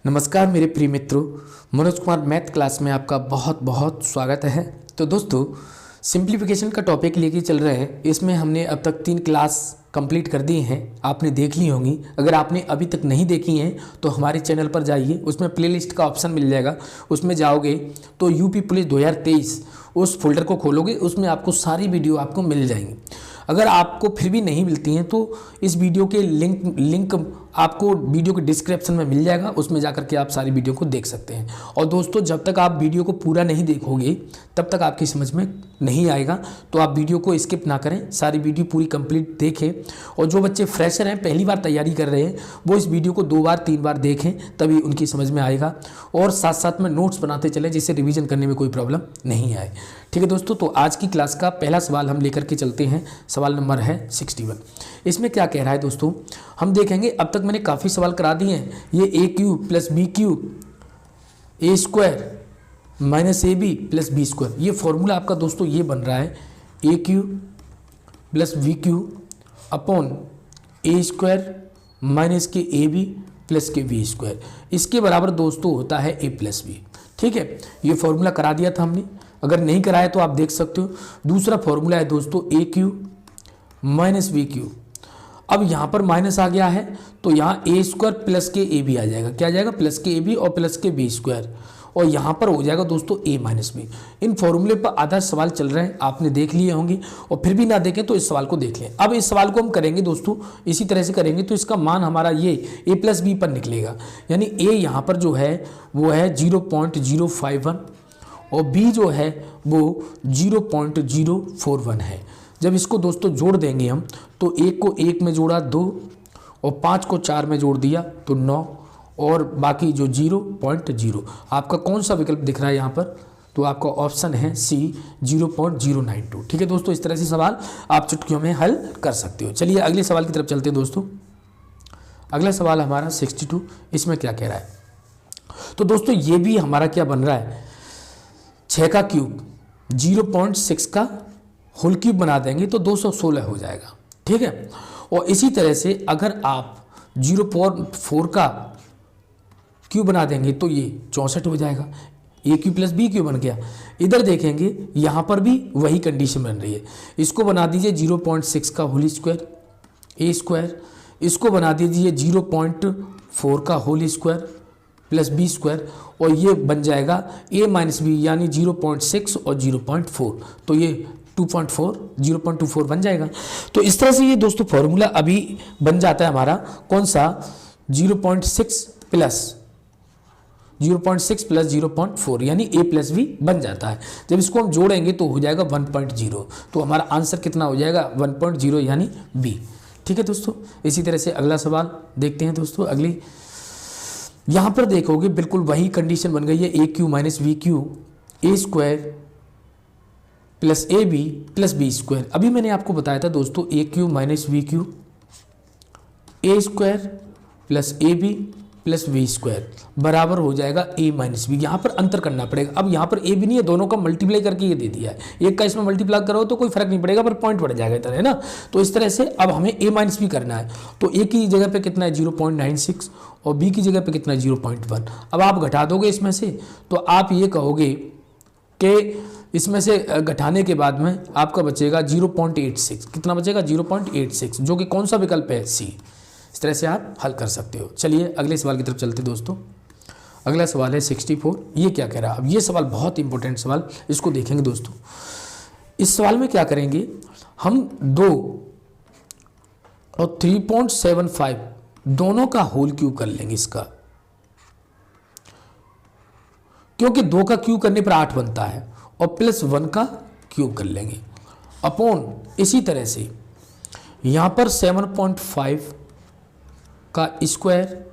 नमस्कार मेरे प्रिय मित्रों, मनोज कुमार मैथ क्लास में आपका बहुत बहुत स्वागत है। तो दोस्तों, सिंप्लीफिकेशन का टॉपिक लेके चल रहे हैं। इसमें हमने अब तक 3 क्लास कंप्लीट कर दी हैं, आपने देख ली होंगी। अगर आपने अभी तक नहीं देखी हैं तो हमारे चैनल पर जाइए, उसमें प्लेलिस्ट का ऑप्शन मिल जाएगा। उसमें जाओगे तो यूपी पुलिस 2023 उस फोल्डर को खोलोगे, उसमें आपको सारी वीडियो आपको मिल जाएंगी। अगर आपको फिर भी नहीं मिलती हैं तो इस वीडियो के लिंक आपको वीडियो के डिस्क्रिप्शन में मिल जाएगा, उसमें जाकर के आप सारी वीडियो को देख सकते हैं। और दोस्तों, जब तक आप वीडियो को पूरा नहीं देखोगे तब तक आपकी समझ में नहीं आएगा, तो आप वीडियो को स्किप ना करें, सारी वीडियो पूरी कंप्लीट देखें। और जो बच्चे फ्रेशर हैं, पहली बार तैयारी कर रहे हैं, वो इस वीडियो को 2 बार 3 बार देखें, तभी उनकी समझ में आएगा। और साथ साथ में नोट्स बनाते चलें, जिससे रिवीजन करने में कोई प्रॉब्लम नहीं आए। ठीक है दोस्तों, तो आज की क्लास का पहला सवाल हम लेकर के चलते हैं। सवाल नंबर है 61। इसमें क्या कह रहा है दोस्तों, हम देखेंगे। अब तक मैंने काफ़ी सवाल करा दिए हैं। ये A cube plus B cube A square minus A B plus B square, ये फॉर्मूला आपका दोस्तों ये बन रहा है A cube plus V cube upon A square minus के ए बी प्लस के वी स्क्वायर। इसके बराबर दोस्तों होता है ए प्लस बी। ठीक है, ये फॉर्मूला करा दिया था हमने, अगर नहीं कराया तो आप देख सकते हो। दूसरा फॉर्मूला है दोस्तों A cube minus V Q. अब यहाँ पर माइनस आ गया है तो यहाँ ए स्क्वायर प्लस के ए बी आ जाएगा। क्या आ जाएगा? प्लस के ए बी और प्लस के बी स्क्वायर। और यहाँ पर हो जाएगा दोस्तों ए माइनस बी। इन फॉर्मूले पर आधा सवाल चल रहे हैं, आपने देख लिए होंगे, और फिर भी ना देखें तो इस सवाल को देख लें। अब इस सवाल को हम करेंगे दोस्तों, इसी तरह से करेंगे तो इसका मान हमारा ये ए प्लस बी पर निकलेगा। यानी ए यहाँ पर जो है वो है 0.051 और बी जो है वो 0.041 है। जब इसको दोस्तों जोड़ देंगे हम, तो 1 को 1 में जोड़ा 2 और 5 को 4 में जोड़ दिया तो 9 और बाकी जो 0.0। आपका कौन सा विकल्प दिख रहा है यहाँ पर? तो आपका ऑप्शन है सी 0.092। ठीक है दोस्तों, इस तरह से सवाल आप चुटकियों में हल कर सकते हो। चलिए अगले सवाल की तरफ चलते हैं दोस्तों। अगला सवाल हमारा 62। इसमें क्या कह रहा है? तो दोस्तों ये भी हमारा क्या बन रहा है, 6 का क्यूब 0.6 का होल क्यूब बना देंगे तो 216 हो जाएगा। ठीक है, और इसी तरह से अगर आप 0.4 का क्यूब बना देंगे तो ये 64 हो जाएगा। ए क्यू प्लस बी क्यू बन गया। इधर देखेंगे यहाँ पर भी वही कंडीशन बन रही है। इसको बना दीजिए 0.6 का होल स्क्वायर ए स्क्वायर, इसको बना दीजिए 0.4 का whole square plus B square, और ये बन जाएगा ए माइनस बी यानी 0.6 और 0.4, तो ये 0.24 बन जाएगा। तो इस तरह से ये दोस्तों फॉर्मूला अभी बन जाता है हमारा, कौन सा? 0.6 प्लस 0.4 यानी ए प्लस बी बन जाता है। जब इसको हम जोड़ेंगे तो हो जाएगा 1.0, तो हमारा आंसर कितना हो जाएगा? 1.0 यानी बी। ठीक है दोस्तों, इसी तरह से अगला सवाल देखते हैं दोस्तों। अगली यहाँ पर देखोगे बिल्कुल वही कंडीशन बन गई है, A cube minus V cube A square plus A B plus B square. अभी मैंने आपको बताया था दोस्तों A cube minus V cube A square plus A B plus V square बराबर हो जाएगा ए माइनस बी। यहाँ पर अंतर करना पड़ेगा। अब यहाँ पर ए बी नहीं है, दोनों का मल्टीप्लाई करके ये दे दिया है। एक का इसमें मल्टीप्लाई करो तो कोई फर्क नहीं पड़ेगा, पर पॉइंट बढ़ जाएगा इधर, है ना। तो इस तरह से अब हमें ए माइनस बी करना है। तो ए की जगह पे कितना है? 0.96 और बी की जगह पे कितना है? 0.1। अब आप घटा दोगे इसमें से तो आप ये कहोगे कि इसमें से घटाने के बाद में आपका बचेगा 0.86। कितना बचेगा? 0.86, जो कि कौन सा विकल्प है? सी। इस तरह से आप हल कर सकते हो। चलिए अगले सवाल की तरफ चलते दोस्तों। अगला सवाल है 64। ये क्या कह रहा है? अब ये सवाल बहुत इंपॉर्टेंट सवाल, इसको देखेंगे दोस्तों। इस सवाल में क्या करेंगे हम, 2 और 3.75 दोनों का होल क्यूब कर लेंगे इसका, क्योंकि 2 का क्यूब करने पर 8 बनता है, और प्लस 1 का क्यूब कर लेंगे अपॉन, इसी तरह से यहाँ पर 7.5 का स्क्वायर,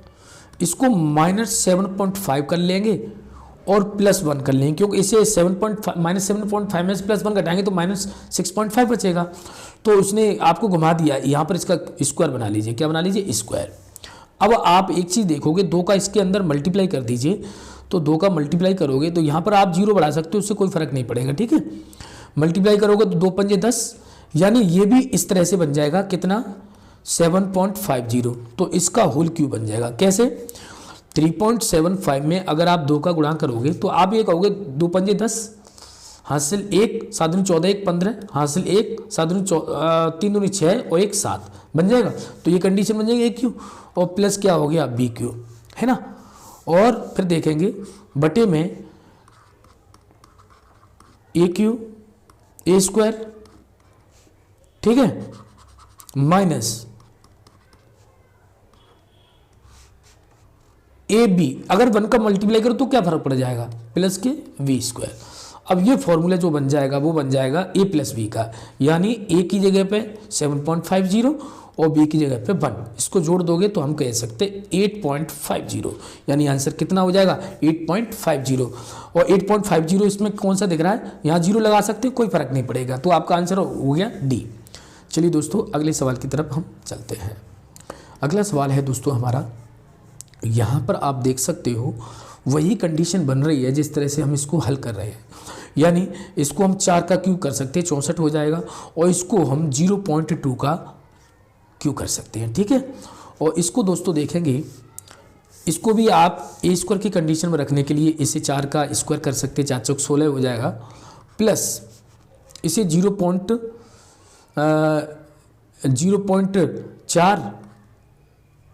इसको -7.5 कर लेंगे और प्लस 1 कर लेंगे, क्योंकि इसे -7.5 में से प्लस 1 घटाएंगे तो -6.5 बचेगा। तो उसने आपको घुमा दिया, यहाँ पर इसका स्क्वायर बना लीजिए। क्या बना लीजिए? स्क्वायर। अब आप एक चीज़ देखोगे, 2 का इसके अंदर मल्टीप्लाई कर दीजिए, तो 2 का मल्टीप्लाई करोगे तो यहाँ पर आप 0 बढ़ा सकते हो, उससे कोई फर्क नहीं पड़ेगा। ठीक है, मल्टीप्लाई करोगे तो 2 पंजे 10, यानी ये भी इस तरह से बन जाएगा। कितना? 7.50। तो इसका होल क्यूब बन जाएगा। कैसे? 3.75 में अगर आप 2 का गुणा करोगे तो आप ये कहोगे 2 पंजे 10, हासिल 1, 7 दूनी 14, 1 15, हासिल 1, 7 दूनी 3 दूनी 6 और 1 7 बन जाएगा। तो ये कंडीशन बन जाएगी ए क्यू और प्लस क्या हो गया बी क्यू, है ना। और फिर देखेंगे बटे में ए क्यू ए स्क्वायर, ठीक है, माइनस ए बी। अगर 1 का मल्टीप्लाई करो तो क्या फर्क पड़ जाएगा, प्लस के वी स्क्वायर। अब ये फॉर्मूला जो बन जाएगा वो बन जाएगा ए प्लस बी का, यानी ए की जगह पे 7.50 और बी की जगह पे 1, इसको जोड़ दोगे तो हम कह सकते 8.50, यानी आंसर कितना हो जाएगा 8.50। और 8.50 इसमें कौन सा दिख रहा है, यहाँ 0 लगा सकते हैं, कोई फर्क नहीं पड़ेगा, तो आपका आंसर हो गया डी। चलिए दोस्तों अगले सवाल की तरफ हम चलते हैं। अगला सवाल है दोस्तों हमारा, यहाँ पर आप देख सकते हो वही कंडीशन बन रही है जिस तरह से हम इसको हल कर रहे हैं, यानी इसको हम 4 का क्यूब कर सकते हैं 64 हो जाएगा, और इसको हम 0.2 का क्यूब कर सकते हैं, ठीक है। और इसको दोस्तों देखेंगे, इसको भी आप ए स्क्वायर की कंडीशन में रखने के लिए इसे 4 का स्क्वायर कर सकते हैं, 4 चौक 16 हो जाएगा, प्लस इसे 0.4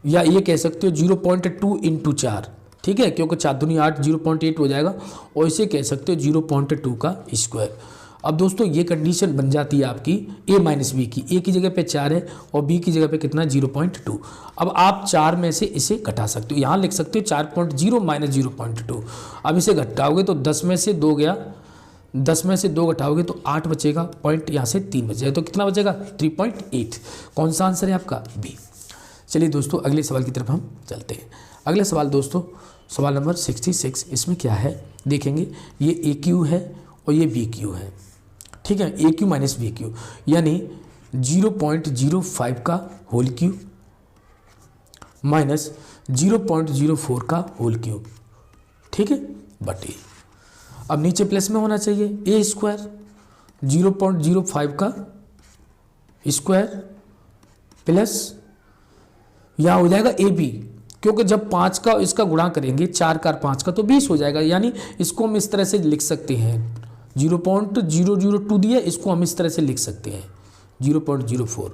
या ये कह सकते हो 0.2 इंटू 4, ठीक है, क्योंकि 4 दूनी 8, 0.8 हो जाएगा, और इसे कह सकते हो 0.2 का स्क्वायर। अब दोस्तों ये कंडीशन बन जाती है आपकी a माइनस बी की, a की जगह पे 4 है और b की जगह पे कितना 0.2। अब आप 4 में से इसे घटा सकते हो, यहाँ लिख सकते हो 4.0 माइनस 0.2। अब इसे घटाओगे तो 10 में से 2 गया, 10 में से 2 घटाओगे तो 8 बचेगा, पॉइंट यहाँ से 3 बचेगा, तो कितना बचेगा 3.8। कौन सा आंसर है आपका बी। चलिए दोस्तों अगले सवाल की तरफ हम चलते हैं। अगला सवाल दोस्तों सवाल नंबर 66, इसमें क्या है देखेंगे, ये ए क्यू है और ये बी क्यू है, ठीक है, A cube minus B Q, यानी 0.05 का होल क्यूब माइनस 0.04 का होल क्यूब, ठीक है, बटे। अब नीचे प्लस में होना चाहिए ए स्क्वायर 0.05 का स्क्वायर प्लस यहाँ हो जाएगा ए बी, क्योंकि जब 5 का इसका गुणा करेंगे 4 का 5 का तो 20 हो जाएगा, यानी इसको हम इस तरह से लिख सकते हैं 0.002 दिया, इसको हम इस तरह से लिख सकते हैं 0.04,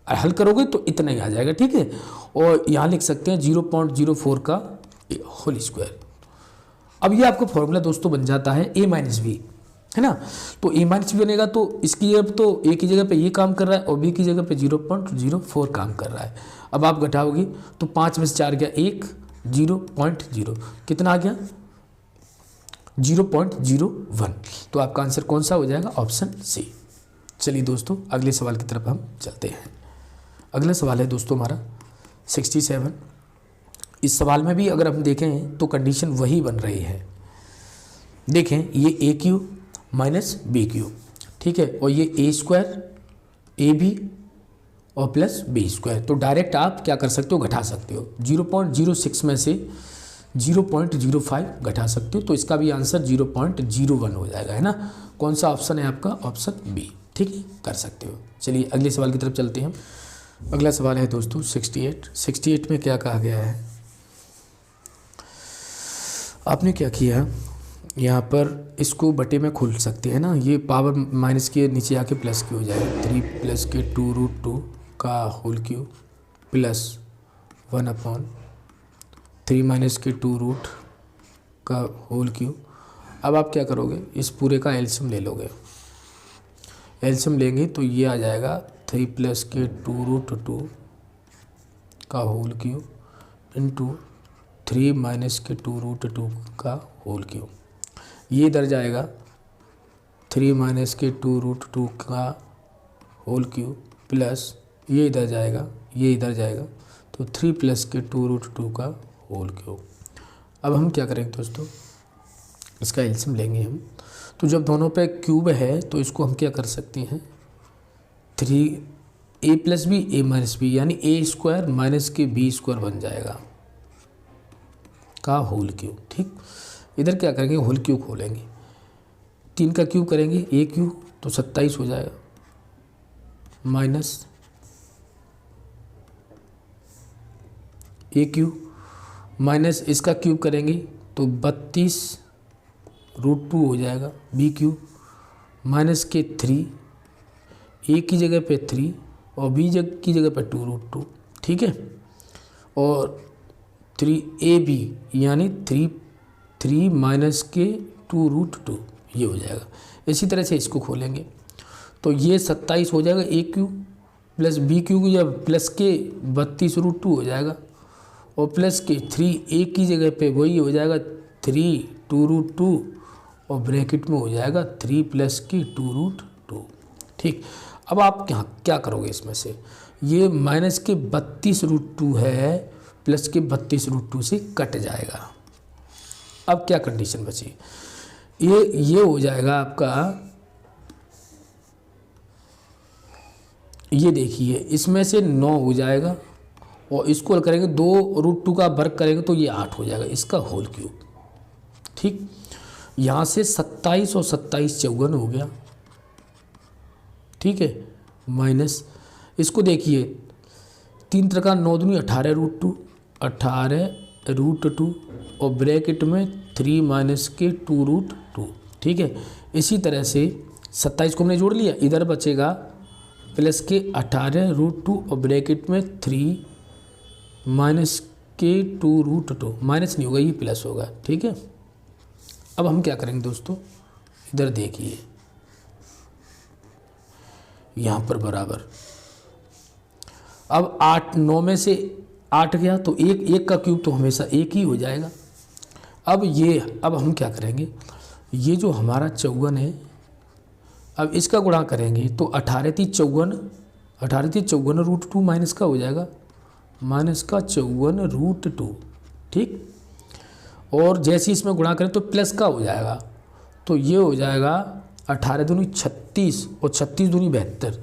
हल करोगे तो इतना ही आ जाएगा, ठीक है। और यहाँ लिख सकते हैं 0.04 का होल स्क्वायर। अब ये आपका फॉर्मूला दोस्तों बन जाता है a माइनस बी, है ना। तो a माइनस बी बनेगा तो इसकी जगह तो a की जगह पे ये काम कर रहा है और b की जगह पे 0.04 काम कर रहा है। अब आप घटाओगे तो 5 में से 4 गया 1, 0.0 कितना आ गया 0.01। तो आपका आंसर कौन सा हो जाएगा, ऑप्शन सी। चलिए दोस्तों अगले सवाल की तरफ हम चलते हैं। अगला सवाल है दोस्तों हमारा 67। इस सवाल में भी अगर हम देखें तो कंडीशन वही बन रही है। देखें ये A cube minus B Q, ठीक है, और ये ए स्क्वायर ए बी और प्लस बी स्क्वायर। तो डायरेक्ट आप क्या कर सकते हो, घटा सकते हो, 0.06 में से 0.05 घटा सकते हो, तो इसका भी आंसर 0.01 हो जाएगा, है ना। कौन सा ऑप्शन है आपका, ऑप्शन बी, ठीक है, कर सकते हो। चलिए अगले सवाल की तरफ चलते हैं। अगला सवाल है दोस्तों 68 में क्या कहा गया है, आपने क्या किया, यहाँ पर इसको बटे में खोल सकते हैं ना, ये पावर माइनस के नीचे आके प्लस की हो जाएगा, 3 प्लस के 2√2 का होल क्यूब प्लस 1/3 माइनस के 2 का होल क्यूब। अब आप क्या करोगे, इस पूरे का एलसीएम ले लोगे, एलसीएम लेंगे तो ये आ जाएगा 3 प्लस के 2√2 का होल क्यूब इंटू 3 माइनस के 2√2 का होल क्यूब। ये इधर जाएगा 3 माइनस के 2√2 का होल क्यूब प्लस ये इधर जाएगा, ये इधर जाएगा, तो 3 प्लस के 2√2 का होल क्यूब। अब हम क्या करेंगे दोस्तों, इसका एलसीएम लेंगे हम, तो जब दोनों पे क्यूब है तो इसको हम क्या कर सकते हैं, 3a plus B a minus B, यानी a स्क्वायर माइनस के b स्क्वायर बन जाएगा का होल क्यूब, ठीक। इधर क्या करेंगे, होल क्यूब खोलेंगे, 3 का क्यूब करेंगे a क्यूब तो 27 हो जाएगा, माइनस a क्यूब माइनस इसका क्यूब करेंगे तो 32√2 हो जाएगा बी क्यूब, माइनस के 3, ए की जगह पे 3 और बी की जगह पे 2√2, ठीक है। और 3ab यानी 3 माइनस के 2√2 ये हो जाएगा। इसी तरह से इसको खोलेंगे तो ये 27 हो जाएगा ए क्यूब प्लस बी क्यूब या प्लस के 32√2 हो जाएगा और प्लस के 3 ए की जगह पे वही हो जाएगा 3 2√2 और ब्रैकेट में हो जाएगा 3 प्लस की 2√2, ठीक। अब आप क्या करोगे इसमें से, ये माइनस के 32√2 है प्लस के 32√2 से कट जाएगा। अब क्या कंडीशन बची, ये हो जाएगा आपका, ये देखिए इसमें से 9 हो जाएगा और इसको हल करेंगे 2√2 का वर्ग करेंगे तो ये 8 हो जाएगा, इसका होल क्यूब, ठीक। यहाँ से 27 और 27 54 हो गया, ठीक है। माइनस इसको देखिए 3 तरह 9 दूनी 18√2 18√2 और ब्रैकेट में 3 माइनस के 2√2, ठीक है। इसी तरह से 27 को हमने जोड़ लिया, इधर बचेगा प्लस के 18√2 और ब्रैकेट में 3 माइनस के 2√2, माइनस नहीं होगा ये प्लस होगा, ठीक है। अब हम क्या करेंगे दोस्तों, इधर देखिए यहाँ पर बराबर, अब 8 9 में से 8 गया तो एक का क्यूब तो हमेशा 1 ही हो जाएगा। अब हम क्या करेंगे, ये जो हमारा 54 है, अब इसका गुणा करेंगे तो 18 × 54 √2 माइनस का हो जाएगा, माइनस का 54√2, ठीक। और जैसे इसमें गुणा करें तो प्लस का हो जाएगा, तो ये हो जाएगा 18 दूनी 36 और 36 दूनी 72,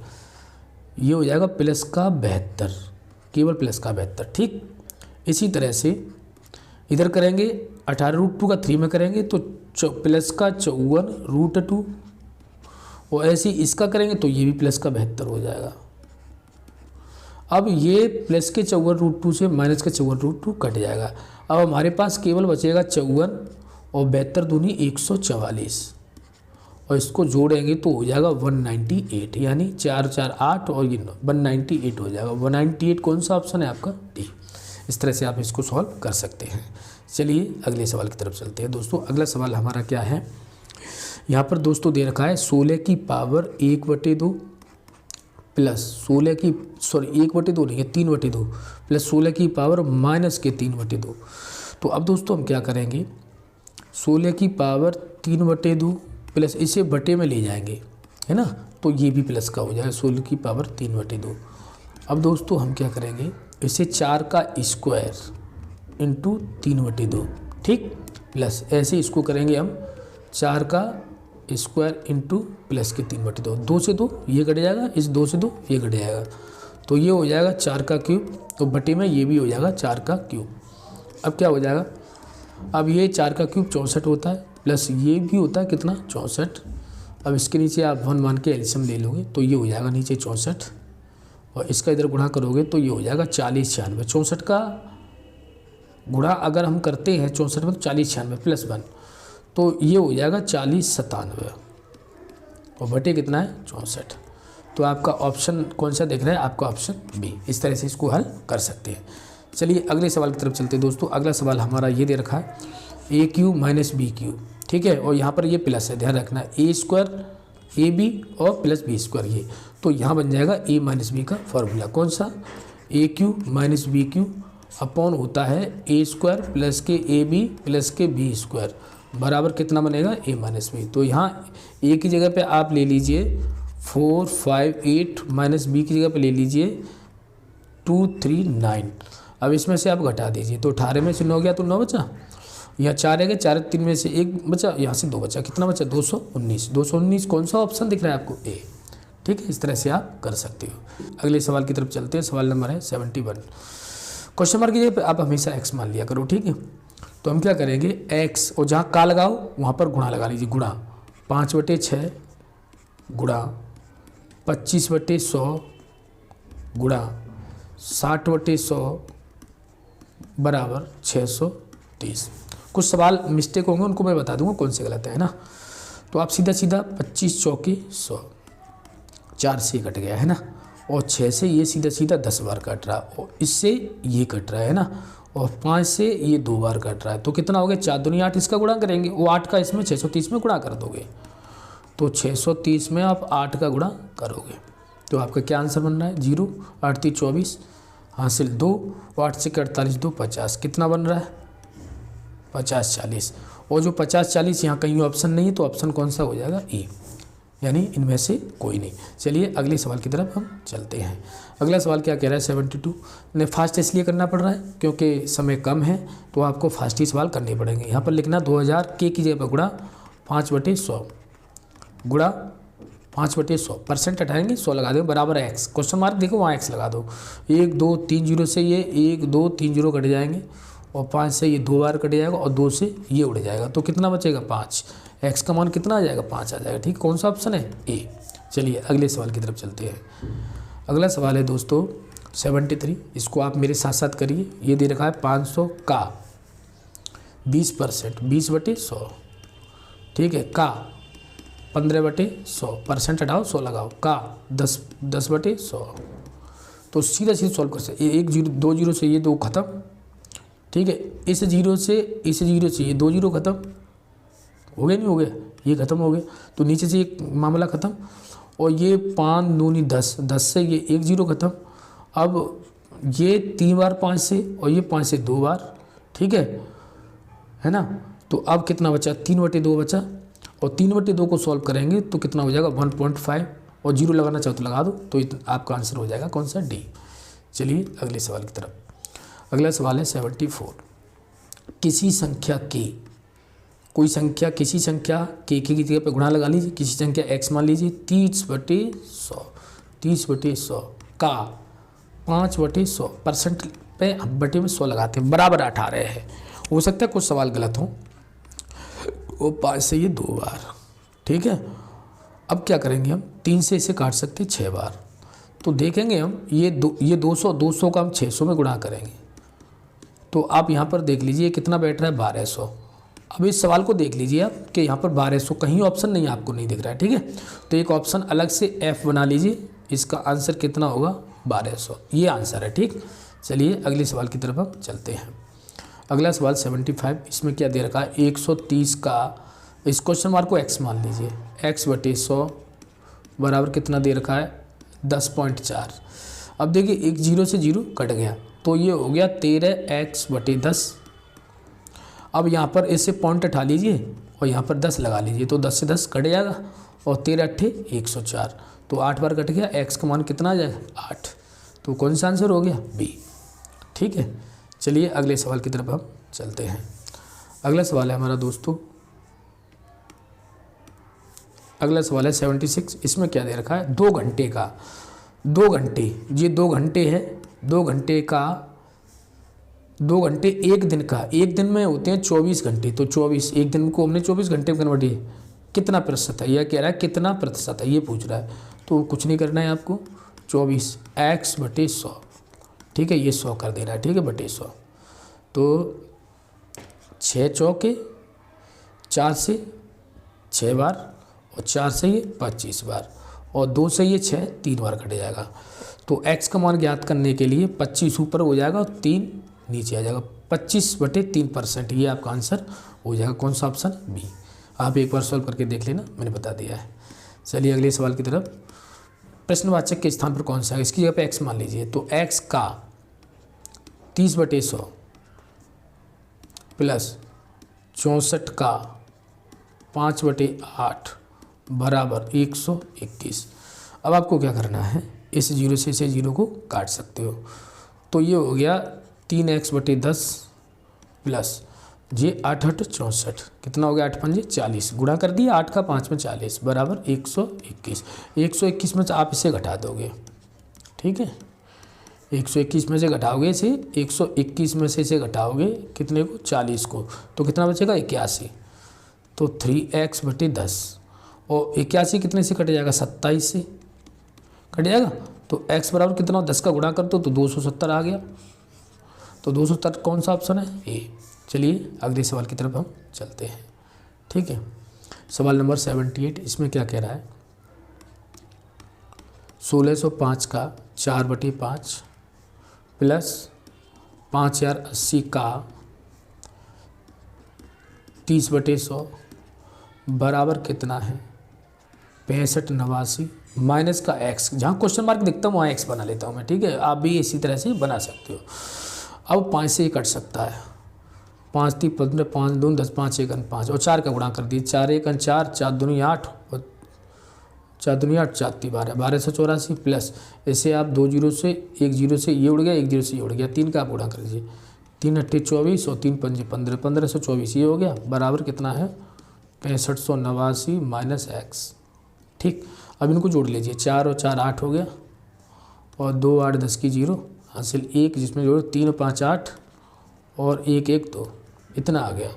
ये हो जाएगा प्लस का 72, केवल प्लस का 72, ठीक। इसी तरह से इधर करेंगे 18√2 का 3 में करेंगे तो प्लस का 54√2 और ऐसे इसका करेंगे तो ये भी प्लस का 72 हो जाएगा। अब ये प्लस के 54√2 से माइनस का 54√2 कट जाएगा। अब हमारे पास केवल बचेगा 54 और 72 दूनी 144 और इसको जोड़ेंगे तो हो जाएगा 198, यानी 4 4 8 और ये 198 हो जाएगा। 198 कौन सा ऑप्शन है आपका, डी। इस तरह से आप इसको सॉल्व कर सकते हैं। चलिए अगले सवाल की तरफ चलते हैं दोस्तों। अगला सवाल हमारा क्या है, यहाँ पर दोस्तों दे रखा है 16 की पावर 1/2 प्लस 16 की 1/2 नहीं है 3/2 प्लस 16 की पावर माइनस के 3/2। तो अब दोस्तों हम क्या करेंगे, 16 की पावर 3/2 प्लस इसे बटे में ले जाएंगे, है ना, तो ये भी प्लस का हो जाएगा 16 की पावर 3/2। अब दोस्तों हम क्या करेंगे, इसे 4 का स्क्वायर इंटू 3/2, ठीक, प्लस ऐसे इसको करेंगे हम 4 का स्क्वायर इंटू प्लस के 3/2। 2 से 2 ये कट जाएगा, इस 2 से 2 ये कट जाएगा, तो ये हो जाएगा 4 का क्यूब, तो बटे में ये भी हो जाएगा 4 का क्यूब। अब क्या हो जाएगा, अब ये 4 का क्यूब 64 होता है प्लस ये भी होता है कितना 64। अब इसके नीचे आप 1 मान के एलसीएम ले लोगे तो ये हो जाएगा नीचे 64 और इसका इधर गुणा करोगे तो ये हो जाएगा 40 96। 64 का गुणा अगर हम करते हैं 64 में तो 40 96 प्लस 1 तो ये हो जाएगा 40 97 और बटे कितना है 64। तो आपका ऑप्शन कौन सा दिख रहा है, आपका ऑप्शन बी। इस तरह से इसको हल कर सकते हैं। चलिए अगले सवाल की तरफ चलते हैं दोस्तों। अगला सवाल हमारा ये दे रखा है ए क्यूब माइनस बी क्यूब, ठीक है, और यहाँ पर ये प्लस है, ध्यान रखना है ए स्क्वायर ए बी और प्लस बी स्क्वायर ये, तो यहाँ बन जाएगा ए माइनस बी का फॉर्मूला कौन सा, A cube minus B cube upon होता है ए स्क्वायर प्लस के ए बी प्लस के बी स्क्वायर बराबर कितना बनेगा ए माइनस बी। तो यहाँ ए की जगह पे आप ले लीजिए 4 5 8 माइनस बी की जगह पे ले लीजिए 2 3 9। अब इसमें से आप घटा दीजिए तो 18 में से 9 गया तो 9 बचा, यहाँ 4 है गए 4 3 में से 1 बचा, यहाँ से 2 बचा, कितना बचा 219। 219 कौन सा ऑप्शन दिख रहा है आपको, ए, ठीक है। इस तरह से आप कर सकते हो। अगले सवाल की तरफ चलते हैं। सवाल नंबर है 71। क्वेश्चन मार्क की जगह पे आप हमेशा एक्स मान लिया करो, ठीक है। तो हम क्या करेंगे, एक्स और जहाँ का लगाओ वहाँ पर गुणा लगा लीजिए, गुणा 5/6 गुणा 25/100 गुणा 60/100 बराबर 630। कुछ सवाल मिस्टेक होंगे, उनको मैं बता दूंगा कौन से गलत है ना। तो आप सीधा सीधा 25 चौके 100, 4 से कट गया है ना, और 6 से ये सीधा सीधा 10 बार कट रहा है, और इससे ये कट रहा है ना, और 5 से ये 2 बार कट रहा है। तो कितना हो गया, 4 दूनी 8, इसका गुणा करेंगे, वो 8 का इसमें 630 में गुणा कर दोगे, तो 630 में आप 8 का गुणा करोगे, तो आपका क्या आंसर बन रहा है 0, 8 3 24 हासिल 2, 8 से 48 2 50, कितना बन रहा है 50 40। और जो 50 40 यहाँ कहीं ऑप्शन नहीं है, तो ऑप्शन कौन सा हो जाएगा ए, यानी इनमें से कोई नहीं। चलिए अगले सवाल की तरफ हम चलते हैं। अगला सवाल क्या कह रहा है 72 ने फास्ट इसलिए करना पड़ रहा है क्योंकि समय कम है, तो आपको फास्ट ही सवाल करने पड़ेंगे। यहाँ पर लिखना 2000 के की जगह पर गुणा 5/100, गुणा 5/100, परसेंट हटाएंगे 100 लगा देंगे बराबर एक्स, क्वेश्चन मार्क देखो वहाँ एक्स लगा दो। 1 2 3 0 से ये 1 2 3 0 कट जाएंगे, और 5 से ये 2 बार कट जाएगा, और 2 से ये उड़ जाएगा, तो कितना बचेगा 5। एक्स का मान कितना आ जाएगा 5 आ जाएगा। ठीक, कौन सा ऑप्शन है ए। चलिए अगले सवाल की तरफ चलते हैं। अगला सवाल है दोस्तों 73, इसको आप मेरे साथ साथ करिए। ये दे रखा है 500 का 20%, 20/100, ठीक है, का 15/100, परसेंट हटाओ 100 लगाओ, का 10/100। तो सीधा सीधा सॉल्व कर सकते, 1 0 2 0 से ये 2 खत्म, ठीक है, इस 0 से ये 2 0 खत्म हो गया, नहीं हो गया, ये खत्म हो गया, तो नीचे से एक मामला खत्म, और ये 5 दूनी 10, 10 से ये 1 0 खत्म। अब ये 3 बार 5 से, और ये 5 से 2 बार, ठीक है ना। तो अब कितना बचा 3/2 बचा, और 3/2 को सॉल्व करेंगे तो कितना हो जाएगा 1.5, और 0 लगाना चाहो तो लगा दो, तो आपका आंसर हो जाएगा कौन सा डी। चलिए अगले सवाल की तरफ। अगला सवाल है 74, किसी संख्या के, कोई संख्या किसी संख्या के की जगह पे गुणा लगा लीजिए, किसी संख्या x मान लीजिए 30/100, 30/100 का 5/100, परसेंट पे बटे में 100 लगाते हैं, बराबर 18 है। हो सकता है कुछ सवाल गलत हो, वो 5 से ये 2 बार, ठीक है। अब क्या करेंगे हम, 3 से इसे काट सकते हैं 6 बार, तो देखेंगे हम ये 200 का हम 600 में गुणा करेंगे, तो आप यहाँ पर देख लीजिए कितना बैठ रहा है 1200। अब इस सवाल को देख लीजिए आप कि यहाँ पर 1200 कहीं ऑप्शन नहीं आपको नहीं दिख रहा है, ठीक है, तो एक ऑप्शन अलग से F बना लीजिए, इसका आंसर कितना होगा 1200, ये आंसर है। ठीक, चलिए अगले सवाल की तरफ हम चलते हैं। अगला सवाल 75, इसमें क्या दे रखा है 130 का, इस क्वेश्चन मार्क को x मान लीजिए, x/100 बराबर कितना दे रखा है 10.4। अब देखिए एक 0 से 0 कट गया, तो ये हो गया 13x/10। अब यहाँ पर इससे पॉइंट उठा लीजिए और यहाँ पर 10 लगा लीजिए, तो 10 से 10 कट जाएगा, और 13 8 104, तो 8 बार कट गया, x का मान कितना आ जाएगा 8, तो कौन सा आंसर हो गया बी। ठीक है, चलिए अगले सवाल की तरफ हम चलते हैं। अगला सवाल है हमारा दोस्तों, अगला सवाल है 76, इसमें क्या दे रखा है 2 घंटे का, 2 घंटे, ये 2 घंटे है, 2 घंटे का, 2 घंटे एक दिन का, एक दिन में होते हैं 24 घंटे, तो 24, एक दिन को हमने 24 घंटे में कन्वर्ट किया, कितना प्रतिशत है, यह कह रहा है कितना प्रतिशत है, ये पूछ रहा है, तो कुछ नहीं करना है आपको, 24 x/100, ठीक है, ये 100 कर देना है, ठीक है, बटे 100, तो 6 चौके 4 से 6 बार, और 4 से ये 25 बार, और 2 से ये 6 3 बार कट जाएगा, तो x का मान ज्ञात करने के लिए 25 ऊपर हो जाएगा और 3 नीचे आ जाएगा, 25/3%, ये आपका आंसर हो जाएगा कौन सा ऑप्शन बी। आप एक बार सॉल्व करके देख लेना, मैंने बता दिया है। चलिए अगले सवाल की तरफ। प्रश्नवाचक के स्थान पर कौन सा है, इसकी जगह पे x मान लीजिए, तो x का 30/100 प्लस 64 का 5/8 बराबर 121। अब आपको क्या करना है, इस 0 से इसे 0 को काट सकते हो, तो ये हो गया 3x/10 प्लस ये 8 8 64, कितना हो गया 8 5 40, गुणा कर दिया 8 का 5 में 40 बराबर 121। 121 में से आप इसे घटा दोगे, ठीक है, 121 में से घटाओगे इसे, 121 में से इसे घटाओगे कितने को 40 को, तो कितना बचेगा 81, तो 3x/10, और 81 कितने से कट जाएगा 27 से कट जाएगा, तो x बराबर कितना 10 का गुणा कर दो तो 270 आ गया, तो तो 270 कौन सा ऑप्शन है? ए। चलिए अगले सवाल की तरफ हम चलते हैं। ठीक है, सवाल नंबर 78, इसमें क्या कह रहा है? 1605 का 4/5 प्लस 5080 का 30/100 बराबर कितना है? 6589 माइनस का एक्स। जहाँ क्वेश्चन मार्क दिखता हूँ वहाँ एक्स बना लेता हूँ मैं। ठीक है, आप भी इसी तरह से बना सकते हो। अब 5 से ये कट सकता है, 5 3 15, 5 2 10, 5 1 5 और 4 का गुणा कर दिए, 4 1 4, 4 2 8 और 4 2 8, 4 3 12, 1284 प्लस ऐसे आप 2 जीरो से 1 जीरो से ये उड़ गया, 1 जीरो से ये उड़ गया, 3 का आप गुणा कर दीजिए, 3 8 24 और 3 5 15, 1524 ये हो गया, बराबर कितना है? 6589 माइनस एक्स। ठीक, अब इनको जोड़ लीजिए, 4 और 4 8 हो गया और 2 8 10 की 0 हासिल 1, जिसमें जोड़ो 3 5 8 और 1 1 2, इतना आ गया,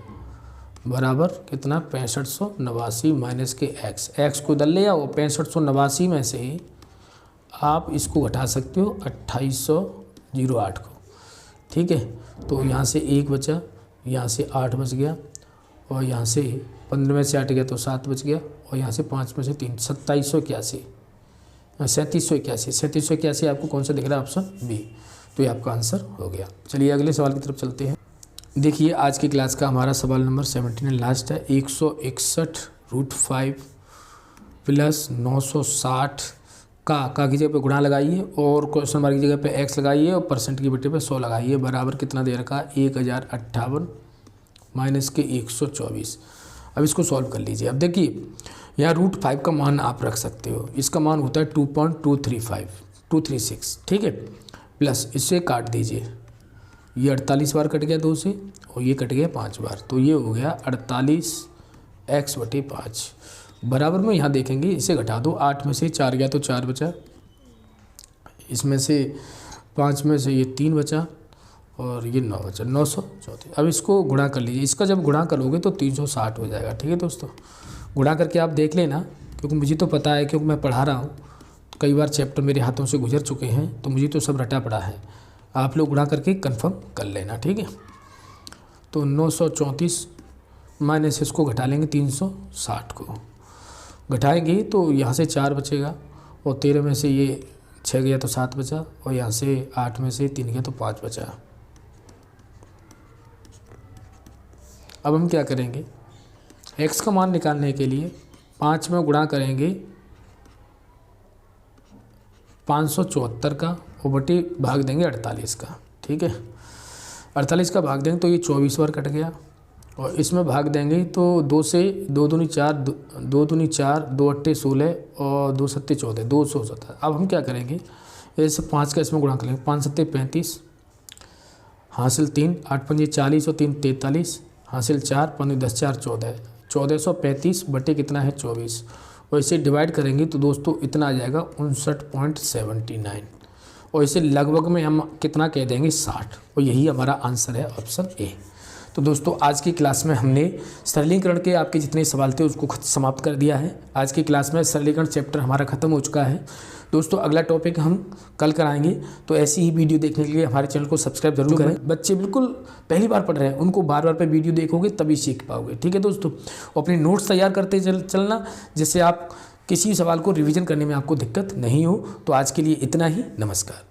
बराबर कितना? 6589 माइनस के एक्स। एक्स को इधर ले आओ, 6589 में से ही आप इसको घटा सकते हो 2808 को। ठीक है, तो यहाँ से 1 बचा, यहाँ से 8 बच गया और यहाँ से 15 में से 8 गया तो 7 बच गया और यहाँ से 5 में से 3, 2781, 3781 आपको कौन सा दिख रहा है? Option B. तो ये आपका आंसर हो गया। चलिए अगले सवाल की तरफ चलते हैं। देखिए आज की क्लास का हमारा सवाल नंबर 79 लास्ट है। 161√5 प्लस 960 का की जगह पे गुणा लगाइए और क्वेश्चन मार्क की जगह पे एक्स लगाइए और परसेंट की बेटे पे 100 लगाइए, बराबर कितना दे रखा? 1058 माइनस के 124। अब इसको सॉल्व कर लीजिए। अब देखिए यहाँ √5 का मान आप रख सकते हो, इसका मान होता है 2.236। ठीक है, प्लस इससे काट दीजिए, ये 48 बार कट गया 2 से और ये कट गया 5 बार, तो ये हो गया 48x/5 बराबर में। यहाँ देखेंगे इसे घटा दो, 8 में से 4 गया तो 4 बचा, इसमें से 5 में से ये 3 बचा और ये 9 बचा, 934। अब इसको गुणा कर लीजिए, इसका जब गुणा करोगे तो 360 हो जाएगा। ठीक है दोस्तों, गुणा करके आप देख लेना, क्योंकि मुझे तो पता है, क्योंकि मैं पढ़ा रहा हूँ, कई बार चैप्टर मेरे हाथों से गुजर चुके हैं, तो मुझे तो सब रटा पड़ा है। आप लोग गुणा करके कंफर्म कर लेना। ठीक है, तो 934 माइनस इसको घटा लेंगे 360 को, घटाएंगे तो यहाँ से 4 बचेगा और 13 में से ये 6 गया तो 7 बचा और यहाँ से 8 में से 3 गया तो 5 बचा। अब हम क्या करेंगे? x का मान निकालने के लिए 5 में गुणा करेंगे 574 का और बटे भाग देंगे 48 का। ठीक है, 48 का भाग देंगे तो ये 24 बार कट गया और इसमें भाग देंगे तो 2 से 2 दूनी 4, 2 दूनी 4, 2 अट्ठे 16 और 2 सत्ते 14, 217। अब हम क्या करेंगे? ऐसे 5 का इसमें गुणा करेंगे, 5 सत्ते 35 हासिल 3, 8 पंजे 40 और 3 43 हासिल 4, 5 10 4 14, 1435 बटे कितना है? 24 और इसे डिवाइड करेंगे तो दोस्तों इतना आ जाएगा 59.79 और इसे लगभग में हम कितना कह देंगे? 60, और यही हमारा आंसर है ऑप्शन ए। तो दोस्तों आज की क्लास में हमने सरलीकरण के आपके जितने सवाल थे उसको समाप्त कर दिया है। आज की क्लास में सरलीकरण चैप्टर हमारा ख़त्म हो चुका है। दोस्तों अगला टॉपिक हम कल कराएंगे, तो ऐसी ही वीडियो देखने के लिए हमारे चैनल को सब्सक्राइब जरूर करें। बच्चे बिल्कुल पहली बार पढ़ रहे हैं, उनको बार बार पे वीडियो देखोगे तभी सीख पाओगे। ठीक है दोस्तों, अपने नोट्स तैयार करते चलना, जिससे आप किसी सवाल को रिविज़न करने में आपको दिक्कत नहीं हो। तो आज के लिए इतना ही, नमस्कार।